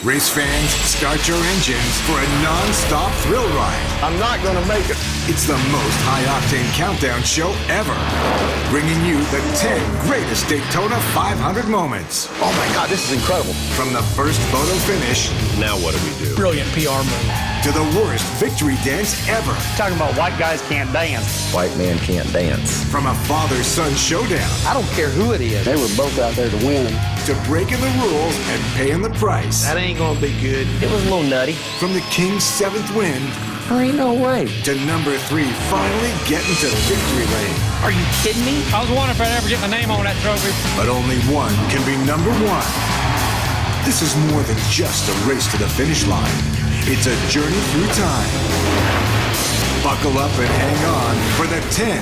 Race fans, start your engines for a non-stop thrill ride. I'm not going to make it. It's the most high-octane countdown show ever, bringing you the 10 greatest Daytona 500 moments. Oh my God, this is incredible. From the first photo finish. Now what do we do? Brilliant PR move. To the worst victory dance ever. Talking about white guys can't dance. White man can't dance. From a father-son showdown. I don't care who it is. They were both out there to win. To breaking the rules and paying the price. That ain't gonna be good. It was a little nutty. From the King's 7th win. There ain't no way. To number 3 finally getting to victory lane. Are you kidding me? I was wondering if I'd ever get my name on that trophy. But only one can be number 1. This is more than just a race to the finish line. It's a journey through time. Buckle up and hang on for the 10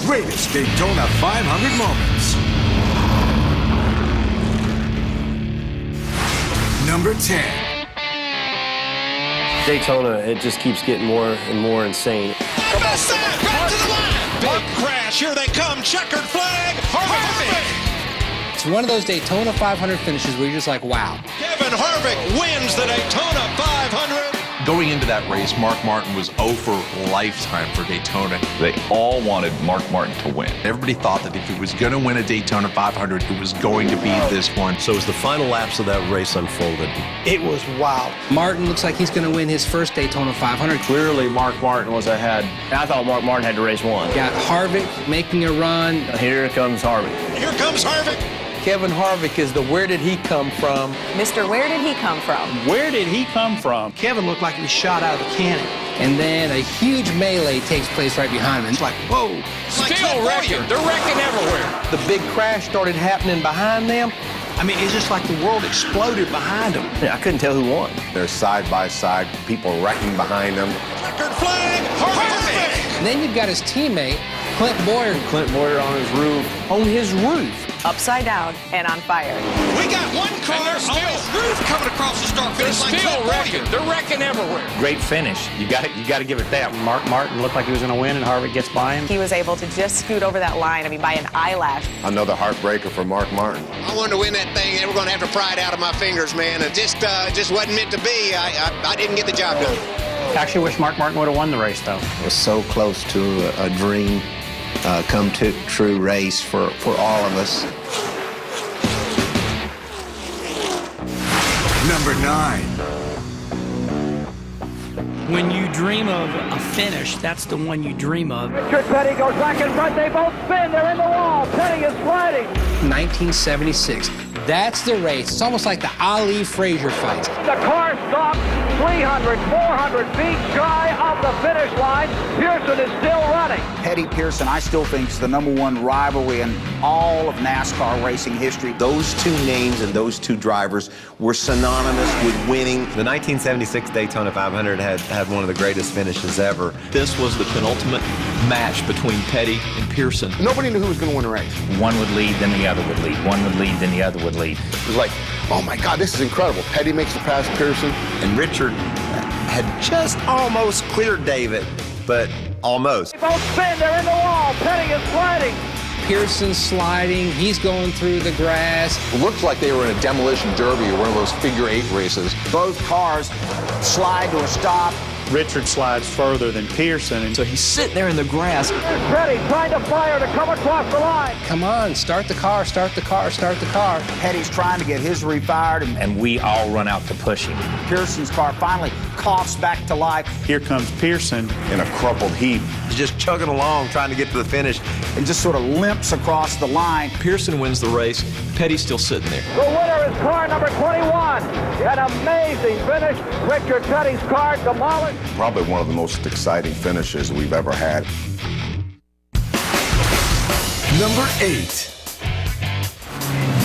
greatest Daytona 500 moments. Number 10. Daytona, it just keeps getting more and more insane. Come on, back to the line. Big crash. Here they come. Checkered flag. Harvick. It's one of those Daytona 500 finishes where you're just like, wow. Kevin Harvick wins the Daytona 500. Going into that race, Mark Martin was 0 for lifetime for Daytona. They all wanted Mark Martin to win. Everybody thought that if he was going to win a Daytona 500, it was going to be this one. So as the final laps of that race unfolded, It was wild. Martin looks like he's going to win his first Daytona 500. Clearly, Mark Martin was ahead. I thought Mark Martin had to race one. Got Harvick making a run. Here comes Harvick. Here comes Harvick. Kevin Harvick is the where did he come from? Mr. Where did he come from? Where did he come from? Kevin looked like he was shot out of a cannon. And then a huge melee takes place right behind him. It's like, whoa. Still wrecking. They're wrecking everywhere. The big crash started happening behind them. I mean, it's just like the world exploded behind them. I couldn't tell who won. They're side by side, people wrecking behind them. Checkered flag. Harvick. And then you've got his teammate, Clint Boyer. Clint Boyer on his roof. On his roof. Upside down and on fire. We got one car on his roof coming across the start finish line. Still wrecking. They're wrecking everywhere. Great finish. You got to give it that. Mark Martin looked like he was going to win, and Harvick gets by him. He was able to just scoot over that line, by an eyelash. Another heartbreaker for Mark Martin. I wanted to win that thing, and we're going to have to pry it out of my fingers, man. It just wasn't meant to be. I didn't get the job done. Actually wish Mark Martin would have won the race, though. It was so close to a dream come to true race for all of us. Number 9. When you dream of a finish, that's the one you dream of. Richard Petty goes back in front. They both spin. They're in the wall. Petty is sliding. 1976. That's the race. It's almost like the Ali Frazier fight. The car stops 300, 400 feet shy of the finish line. Pearson is still running. Petty Pearson, I still think, is the #1 rivalry in all of NASCAR racing history. Those two names and those two drivers were synonymous with winning. the 1976 Daytona 500 had one of the greatest finishes ever. This was the penultimate match between Petty and Pearson. Nobody knew who was going to win the race. One would lead, then the other would lead. One would lead, then the other would lead. It was like, oh my God, this is incredible. Petty makes the pass Pearson. And Richard had just almost cleared David, but almost. They both spin. They're in the wall. Petty is sliding. Pearson's sliding. He's going through the grass. It looked like they were in a demolition derby or one of those figure 8 races. Both cars slide to a stop. Richard slides further than Pearson, and so He's sitting there in the grass. Here's Petty trying to fire to come across the line. Come on, start the car, start the car, start the car. Petty's trying to get his refired, and And we all run out to push him. Pearson's car finally coughs back to life. here comes Pearson. In a crumpled heap. He's just chugging along, trying to get to the finish. And just sort of limps across the line. Pearson wins the race. Petty's still sitting there. The winner is car number 21. An amazing finish. Richard Petty's car demolished. Probably one of the most exciting finishes we've ever had. Number 8.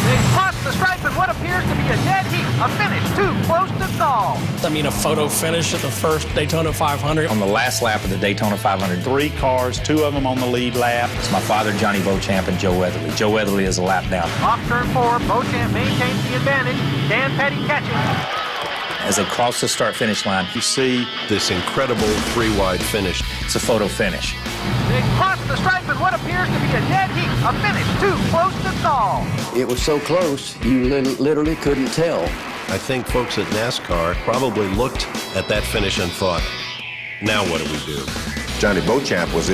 They cross the stripe in what appears to be a dead heat. A finish too close to call. I mean, a photo finish at the first Daytona 500. On the last lap of the Daytona 500, 3 cars, 2 of them on the lead lap. it's my father, Johnny Beauchamp, and Joe Weatherly. Joe Weatherly is a lap down. Off turn 4, Beauchamp maintains the advantage. Dan Petty catches. As they cross the start-finish line, You see this incredible 3-wide finish. it's a photo finish. They cross the stripe in what appears to be a dead heat. A finish too close to call. It was so close, you literally couldn't tell. I think folks at NASCAR probably looked at that finish and thought, now what do we do? Johnny Beauchamp was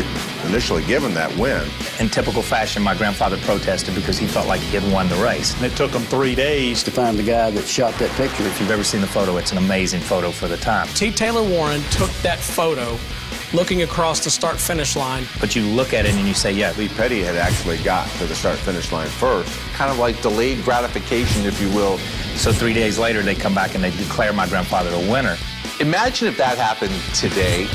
initially given that win. In typical fashion, my grandfather protested because he felt like he had won the race. And it took him 3 days to find the guy that shot that picture. If you've ever seen the photo, it's an amazing photo for the time. T. Taylor Warren took that photo looking across the start-finish line. But you look at it and you say, yeah. Lee Petty had actually got to the start-finish line first. Kind of like delayed gratification, if you will. So 3 days later, they come back and they declare my grandfather a winner. Imagine if that happened today.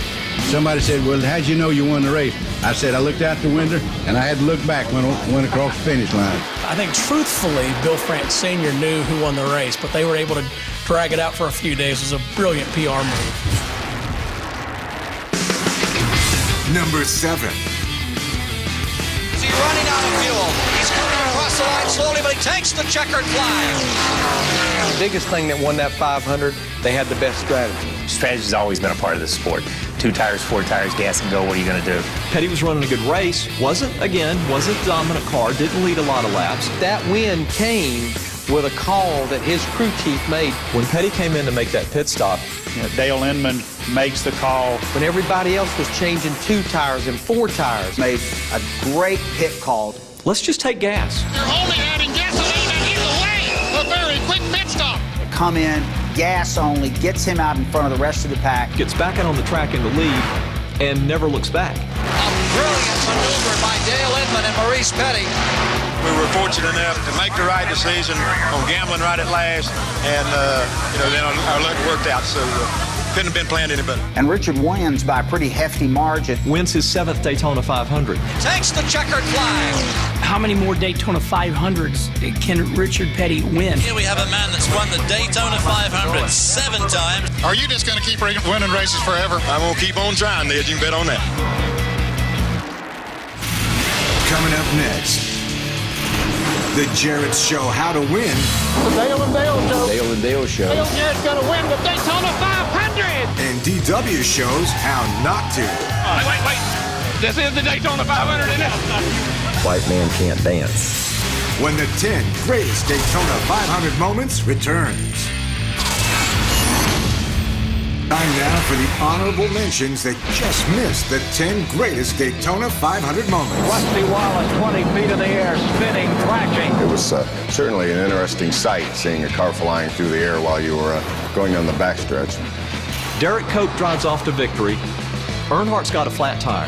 Somebody said, well, how'd you know you won the race? I said, I looked out the window, and I had to look back when I went across the finish line. I think, truthfully, Bill France Sr. knew who won the race, but they were able to drag it out for a few days. It was a brilliant PR move. Number 7. Is he running out of fuel? He's coming across the line slowly, but he takes the checkered flag. The biggest thing that won that 500, they had the best strategy. Strategy's always been a part of this sport. 2 tires, 4 tires, gas and go, what are you going to do? Petty was running a good race. Wasn't a dominant car, didn't lead a lot of laps. That win came with a call that his crew chief made. When Petty came in to make that pit stop, Dale Inman makes the call. When everybody else was changing 2 tires and 4 tires. Made a great pit call. Let's just take gas. They're only adding gasoline and either way, a very quick pit stop. Come in, gas only, gets him out in front of the rest of the pack. Gets back out on the track in the lead and never looks back. A brilliant maneuver by Dale Inman and Maurice Petty. We were fortunate enough to make the right decision on gambling right at last, and then our luck worked out, so couldn't have been planned any better. And Richard wins by a pretty hefty margin. Wins his 7th Daytona 500. Takes the checkered flag. How many more Daytona 500s can Richard Petty win? Here we have a man that's won the Daytona 500 7 times. Are you just going to keep winning races forever? I'm going to keep on trying, Ned. You can bet on that. Coming up next, the Jarrett's show how to win. The Dale and Dale show. Dale and Dale show. Dale Jarrett's going to win the Daytona 500. And DW shows how not to. Wait. This is the Daytona 500, isn't it? White man can't dance. When the 10 greatest Daytona 500 moments returns. Time now for the honorable mentions that just missed the 10 greatest Daytona 500 moments. Rusty Wallace, 20 feet in the air, spinning, crashing. It was certainly an interesting sight, seeing a car flying through the air while you were going on the backstretch. Derek Cope drives off to victory. Earnhardt's got a flat tire.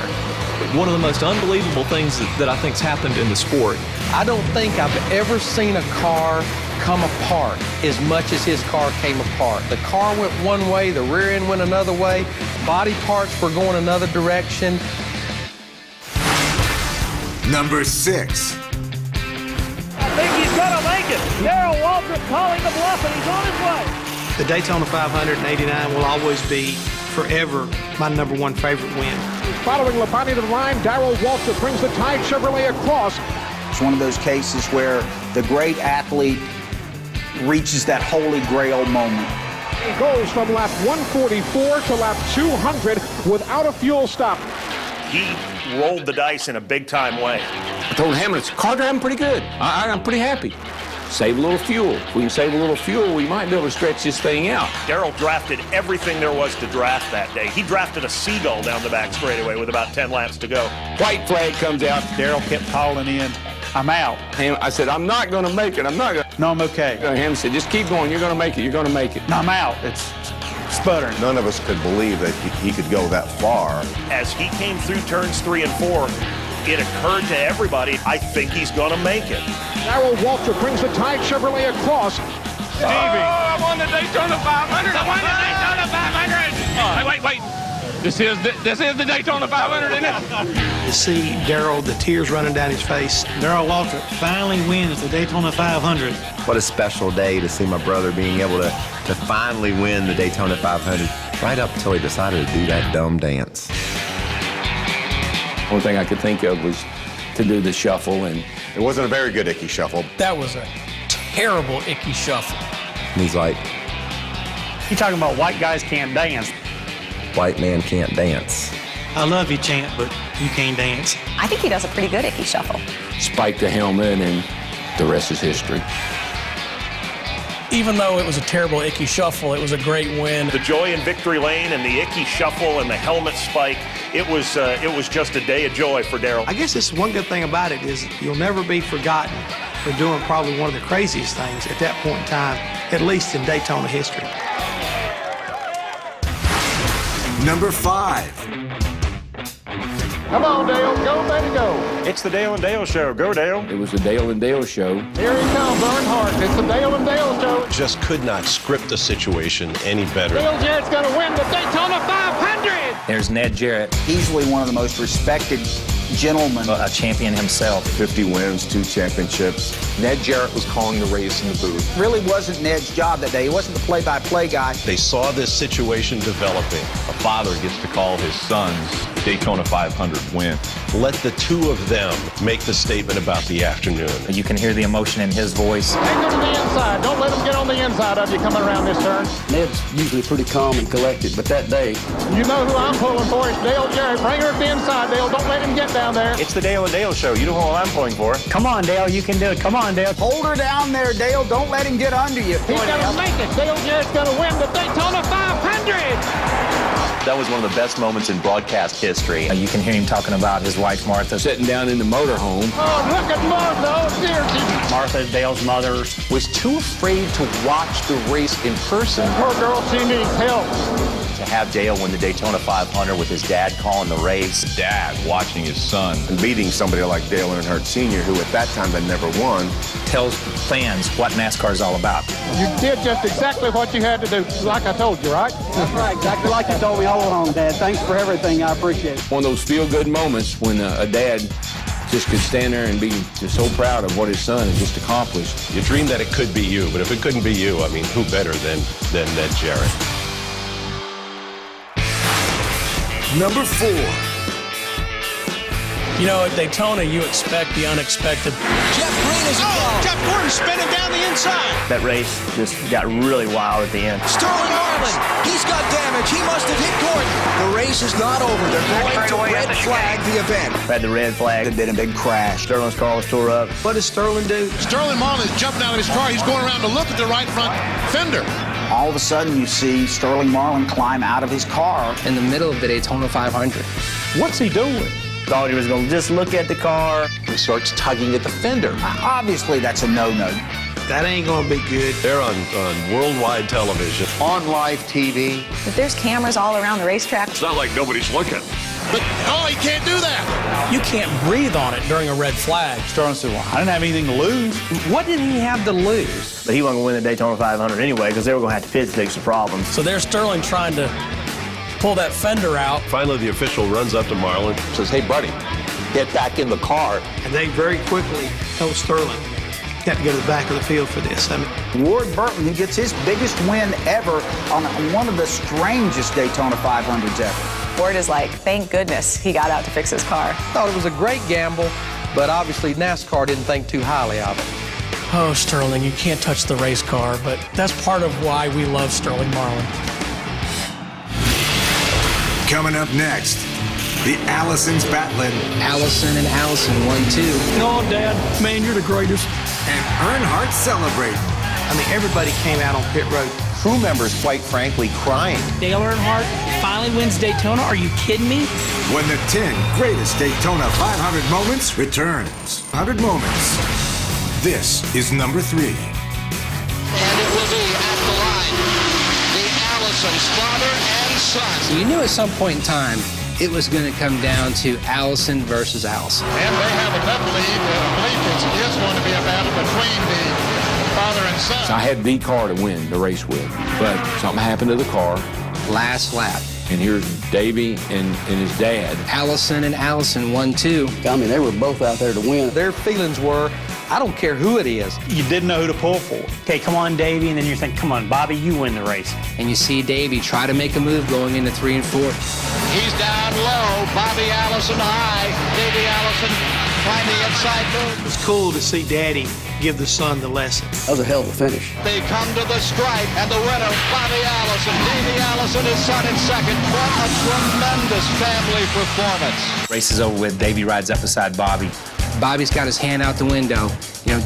One of the most unbelievable things that I think's happened in the sport. I don't think I've ever seen a car come apart as much as his car came apart. The car went one way, the rear end went another way, body parts were going another direction. Number 6. I think he's going to make it. Darrell Waltrip calling the bluff, and he's on his way. The Daytona 500 in '89 will always be forever my number 1 favorite win. Following Lapani to the line, Darrell Waltrip brings the Tide Chevrolet across. It's one of those cases where the great athlete reaches that holy grail moment. He goes from lap 144 to lap 200 without a fuel stop. He rolled the dice in a big-time way. I told Hamlin, car driving pretty good. I'm pretty happy. Save a little fuel. If we can save a little fuel, we might be able to stretch this thing out. Darrell drafted everything there was to draft that day. He drafted a seagull down the back straightaway with about 10 laps to go. White flag comes out. Darrell kept calling in, I'm out. I said, I'm not going to make it. I'm not going to. No, I'm okay. Hamlin said, just keep going. You're going to make it. You're going to make it. No, I'm out. It's sputtering. None of us could believe that he could go that far. As he came through turns 3 and 4, it occurred to everybody, I think he's going to make it. Darrell Waltrip brings the Tide Chevrolet across. Stevie. I won the Daytona 500. I won the Daytona 500. Wait. This is the Daytona 500, isn't it? To see Darrell, the tears running down his face. Darrell Waltrip finally wins the Daytona 500. What a special day to see my brother being able to finally win the Daytona 500 right up until he decided to do that dumb dance. One thing I could think of was to do the shuffle, and it wasn't a very good Icky shuffle. That was a terrible Icky shuffle. And he's like, You talking about white guys can't dance. White man can't dance. I love you, Champ, but you can't dance. I think he does a pretty good Icky shuffle. spike the helmet, and the rest is history. Even though it was a terrible Icky shuffle, it was a great win. The joy in victory lane and the Icky shuffle and the helmet spike, it was just a day of joy for Darrell. I guess this one good thing about it is you'll never be forgotten for doing probably one of the craziest things at that point in time, at least in Daytona history. Number 5. Come on, Dale. Go, baby, go. It's the Dale and Dale Show. Go, Dale. It was the Dale and Dale Show. Here he comes, Earnhardt. It's the Dale and Dale Show. Just could not script the situation any better. Dale Jarrett's going to win the Daytona 500. There's Ned Jarrett, Easily one of the most respected gentlemen. a champion himself. 50 wins, 2 championships. Ned Jarrett was calling the race in the booth. Really wasn't Ned's job that day. He wasn't the play-by-play guy. They saw this situation developing. A father gets to call his son's Daytona 500 win. Let the two of them make the statement about the afternoon. You can hear the emotion in his voice. Take him to the inside. Don't let him get on the inside of you coming around this turn. Ned's usually pretty calm and collected, but that day... You know who I'm pulling for. It's Dale Jarrett. Bring her to the inside, Dale. Don't let him get down there. It's the Dale and Dale Show. You know who I'm pulling for. Come on, Dale, you can do it. Come on, Dale. Hold her down there, Dale. Don't let him get under you. He's going to make it. Dale Jarrett's going to win the Daytona 500. That was one of the best moments in broadcast history. You can hear him talking about his wife, Martha. Sitting down in the motorhome. Oh, look at Martha. Oh, dear. Martha, Dale's mother, Was too afraid to watch the race in person. Poor girl, she needs help. To have Dale win the Daytona 500 with his dad calling the race. Dad watching his son. And beating somebody like Dale Earnhardt Sr., who at that time had never won. tells fans what NASCAR is all about. You did just exactly what you had to do, like I told you, right? That's right, exactly like you told me all along, Dad. Thanks for everything. I appreciate it. One of those feel-good moments when a dad just could stand there and be just so proud of what his son has just accomplished. You dream that it could be you, but if it couldn't be you, I mean, who better than Ned Jarrett? Number 4. You know, at Daytona, you expect the unexpected. Jeff Green is Jeff Gordon spinning down the inside. That race just got really wild at the end. Sterling Marlin, he's got damage. He must have hit Gordon. The race is not over. They're going to red flag the event. Had the red flag. There'd been a big crash. Sterling's car was tore up. What does Sterling do? Sterling Marlin is jumping out of his car. He's going around to look at the right front fender. All of a sudden, you see Sterling Marlin climb out of his car. In the middle of the Daytona 500. What's he doing? Thought he was going to just look at the car. He starts tugging at the fender. Obviously, that's a no-no. That ain't going to be good. They're on worldwide television. On live TV. But there's cameras all around the racetrack. It's not like nobody's looking. But, oh, he can't do that. You can't breathe on it during a red flag. Sterling said, well, I didn't have anything to lose. What did he have to lose? But he wasn't going to win the Daytona 500 anyway because they were going to have to pit to fix the problems. So there's Sterling trying to pull that fender out. Finally, the official runs up to Marlin, says, hey, buddy, get back in the car. And they very quickly told Sterling, you got to go to the back of the field for this. I mean, Ward Burton, who gets his biggest win ever on one of the strangest Daytona 500s ever. Ward is like, thank goodness he got out to fix his car. Thought it was a great gamble, but obviously NASCAR didn't think too highly of it. Oh, Sterling, you can't touch the race car, but that's part of why we love Sterling Marlin. Coming up next, the Allisons battling. Allison and Allison 1-2. No, Dad, man, you're the greatest. And Earnhardt celebrating. I mean, everybody came out on pit road. Crew members, quite frankly, crying. Dale Earnhardt finally wins Daytona. Are you kidding me? When the 10 greatest Daytona 500 moments returns. 100 moments. This is number 3. And it will be at the line. The Allisons, father and son. So you knew at some point in time it was going to come down to Allison versus Allison. And they have enough lead that I believe it is going to be a battle between the father and son. I had the car to win the race with, but something happened to the car. Last lap. And here's Davey and his dad. Allison and Allison 1-2. I mean, they were both out there to win. Their feelings were, I don't care who it is. You didn't know who to pull for. Okay, come on, Davey, and then you're thinking, come on, Bobby, you win the race. And you see Davey try to make a move going into 3 and 4. He's down low. Bobby Allison high. Davey Allison trying the inside move. It's cool to see Daddy give the son the lesson. That was a hell of a finish. They come to the stripe, and the winner, Bobby Allison. Davey Allison, his son in second. What a tremendous family performance. Race is over with. Davey rides up beside Bobby. Bobby's got his hand out the window,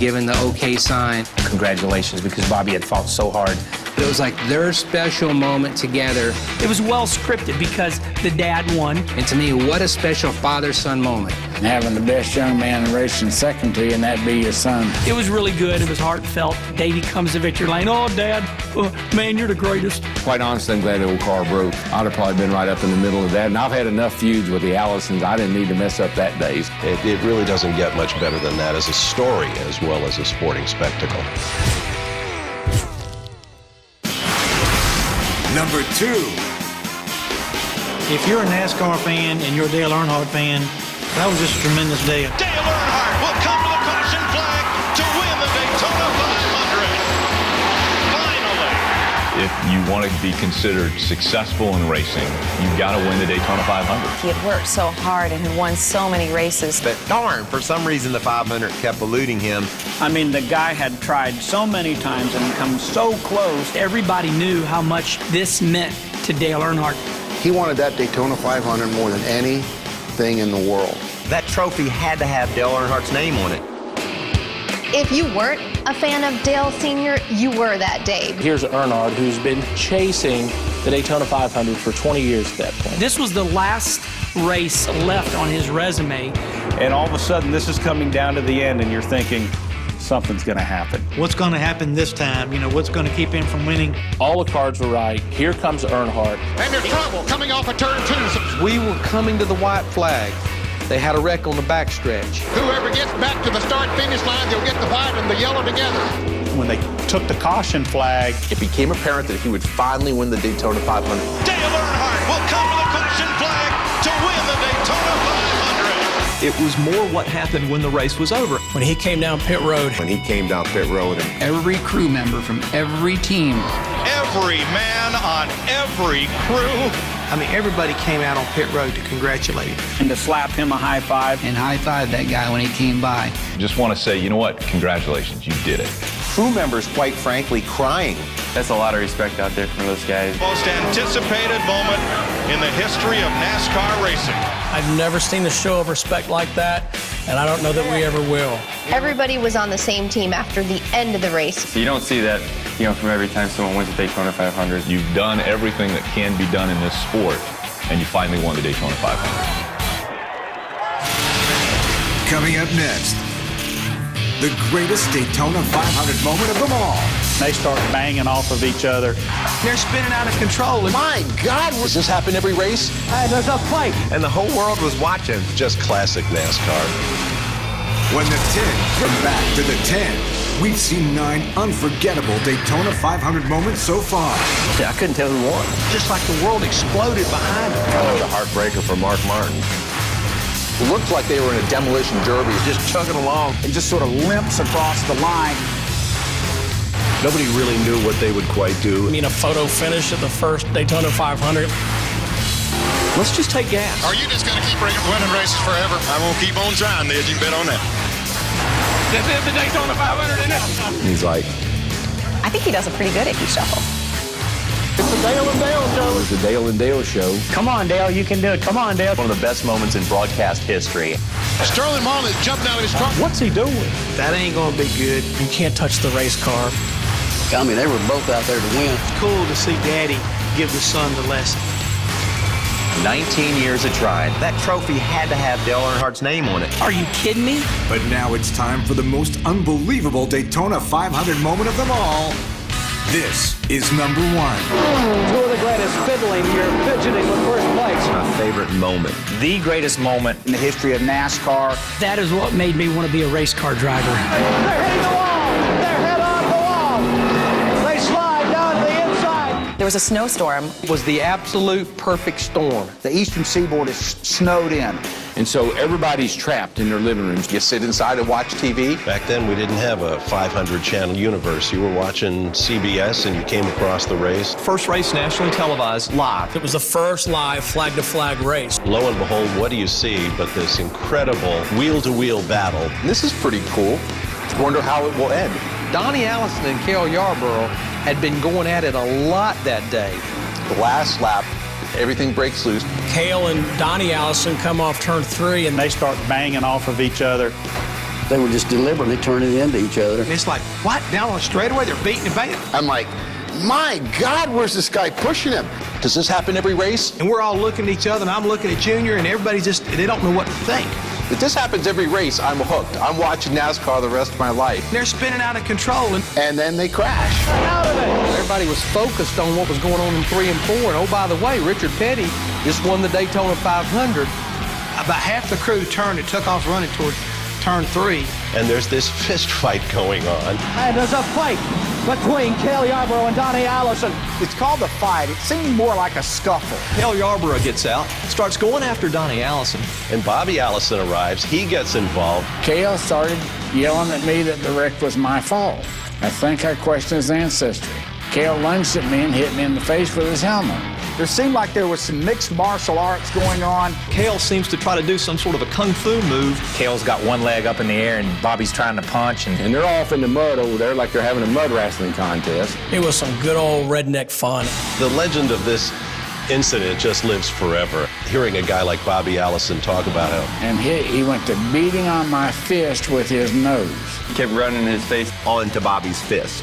giving the okay sign. congratulations, because Bobby had fought so hard. It was like their special moment together. It was well scripted because the dad won. And to me, what a special father-son moment. Having the best young man in racing second to you, and that'd be your son. It was really good. It was heartfelt. Davey comes to victory lane. Oh, Dad, man, you're the greatest. Quite honestly, I'm glad the old car broke. I'd have probably been right up in the middle of that. And I've had enough feuds with the Allisons. I didn't need to mess up that days. It really doesn't get much better than that as a story as well as a sporting spectacle. Number 2. If you're a NASCAR fan and you're a Dale Earnhardt fan, that was just a tremendous day. Dale Earnhardt will come to the caution flag to win the Daytona 500. Finally. If you want to be considered successful in racing, you've got to win the Daytona 500. He had worked so hard and had won so many races. But darn, for some reason the 500 kept eluding him. I mean, the guy had tried so many times and come so close. Everybody knew how much this meant to Dale Earnhardt. He wanted that Daytona 500 more than anything in the world. That trophy had to have Dale Earnhardt's name on it. If you weren't a fan of Dale Sr., you were that day. Here's Earnhardt, who's been chasing the Daytona 500 for 20 years at that point. This was the last race left on his resume. And all of a sudden, this is coming down to the end, and you're thinking, something's going to happen. What's going to happen this time? You know, what's going to keep him from winning? All the cards were right. Here comes Earnhardt. And there's trouble coming off of turn 2. We were coming to the white flag. They had a wreck on the backstretch. Whoever gets back to the start-finish line, they'll get the white and the yellow together. When they took the caution flag, it became apparent that he would finally win the Daytona 500. Dale Earnhardt will come to the caution flag to win the Daytona 500. It was more what happened when the race was over. When he came down pit road. When he came down pit road. And every crew member from every team. Every man on every crew. I mean, everybody came out on pit road to congratulate him. And to slap him a high five. And high five that guy when he came by. Just want to say, you know what? Congratulations, you did it. Crew members, quite frankly, crying. That's a lot of respect out there for those guys. Most anticipated moment in the history of NASCAR racing. I've never seen a show of respect like that, and I don't know that we ever will. Everybody was on the same team after the end of the race. So you don't see that, from every time someone wins the Daytona 500. You've done everything that can be done in this sport, and you finally won the Daytona 500. Coming up next, the greatest Daytona 500 moment of them all. They start banging off of each other. They're spinning out of control. My God, does this happen every race? Hey, there's a fight. And the whole world was watching. Just classic NASCAR. When the 10 come back to the 10, we've seen 9 unforgettable Daytona 500 moments so far. Yeah, I couldn't tell who won. Just like the world exploded behind him. Kind of a heartbreaker for Mark Martin. It looked like they were in a demolition derby, just chugging along. And just sort of limps across the line. Nobody really knew what they would quite do. I mean, a photo finish at the first Daytona 500. Let's just take gas. Are you just going to keep winning races forever? I'm going to keep on trying, Ned. You can bet on that. This is the Daytona 500, isn't it? And he's like, I think he does a pretty good Icky Shuffle. It's the Dale and Dale show. It was the Dale and Dale show. Come on, Dale, you can do it. Come on, Dale. One of the best moments in broadcast history. Sterling Marlin is jumping out of his car. What's he doing? That ain't going to be good. You can't touch the race car. I mean, they were both out there to win. It's cool to see Daddy give the son the lesson. 19 years of trying. That trophy had to have Dale Earnhardt's name on it. Are you kidding me? But now it's time for the most unbelievable Daytona 500 moment of them all. This is number 1. Two of the greatest fiddling here, fidgeting with first place. My favorite moment. The greatest moment in the history of NASCAR. That is what made me want to be a race car driver. They're hitting the wall. They're head on the wall. They slide down to the inside. There was a snowstorm. It was the absolute perfect storm. The eastern seaboard is snowed in. And so everybody's trapped in their living rooms. You sit inside and watch TV. Back then, we didn't have a 500-channel universe. You were watching CBS, and you came across the race. First race nationally televised live. It was the first live flag-to-flag race. Lo and behold, what do you see but this incredible wheel-to-wheel battle? This is pretty cool. Wonder how it will end. Donnie Allison and Cale Yarborough had been going at it a lot that day. The last lap, everything breaks loose. Cale and Donnie Allison come off turn 3 and They start banging off of each other. They were just deliberately turning into each other. And it's like, what? Down on a straightaway, they're beating and banging. I'm like, my God, where's this guy pushing him? Does this happen every race? And we're all looking at each other, and I'm looking at Junior, and everybody's just, they don't know what to think. If this happens every race, I'm hooked. I'm watching NASCAR the rest of my life. They're spinning out of control. And then they crash. Out of it. Everybody was focused on what was going on in 3 and 4. And oh, by the way, Richard Petty just won the Daytona 500. About half the crew turned and took off running toward turn 3. And there's this fist fight going on. And there's a fight between Cale Yarborough and Donnie Allison. It's called a fight. It seemed more like a scuffle. Cale Yarborough gets out, starts going after Donnie Allison. And Bobby Allison arrives. He gets involved. Cale started yelling at me that the wreck was my fault. I think I questioned his ancestry. Cale lunged at me and hit me in the face with his helmet. There seemed like there was some mixed martial arts going on. Cale seems to try to do some sort of a kung fu move. Cale's got one leg up in the air and Bobby's trying to punch. And they're off in the mud over there like they're having a mud wrestling contest. It was some good old redneck fun. The legend of this incident just lives forever. Hearing a guy like Bobby Allison talk about him. And he went to beating on my fist with his nose. He kept running his face onto Bobby's fist.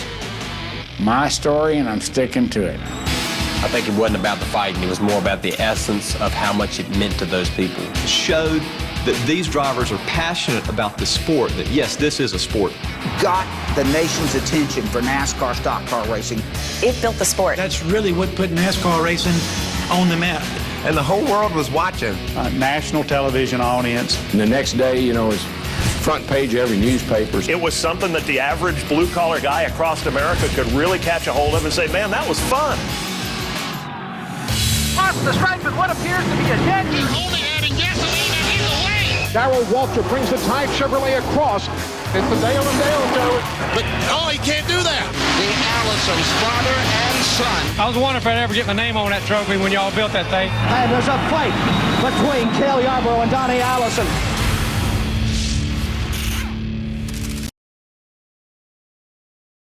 My story, and I'm sticking to it. I think it wasn't about the fighting. It was more about the essence of how much it meant to those people. It showed that these drivers are passionate about the sport, that yes, this is a sport. Got the nation's attention for NASCAR stock car racing. It built the sport. That's really what put NASCAR racing on the map. And the whole world was watching. A national television audience. And the next day, you know, it's front page of every newspaper. It was something that the average blue-collar guy across America could really catch a hold of and say, man, that was fun. Across the stripe with what appears to be a dead heat. Only adding gasoline and he's away. Darrell Walter brings the Tide Chevrolet across. It's the Dale and Dale show. But, oh, he can't do that. The Allisons, father and son. I was wondering if I'd ever get my name on that trophy when y'all built that thing. And there's a fight between Cale Yarborough and Donnie Allison.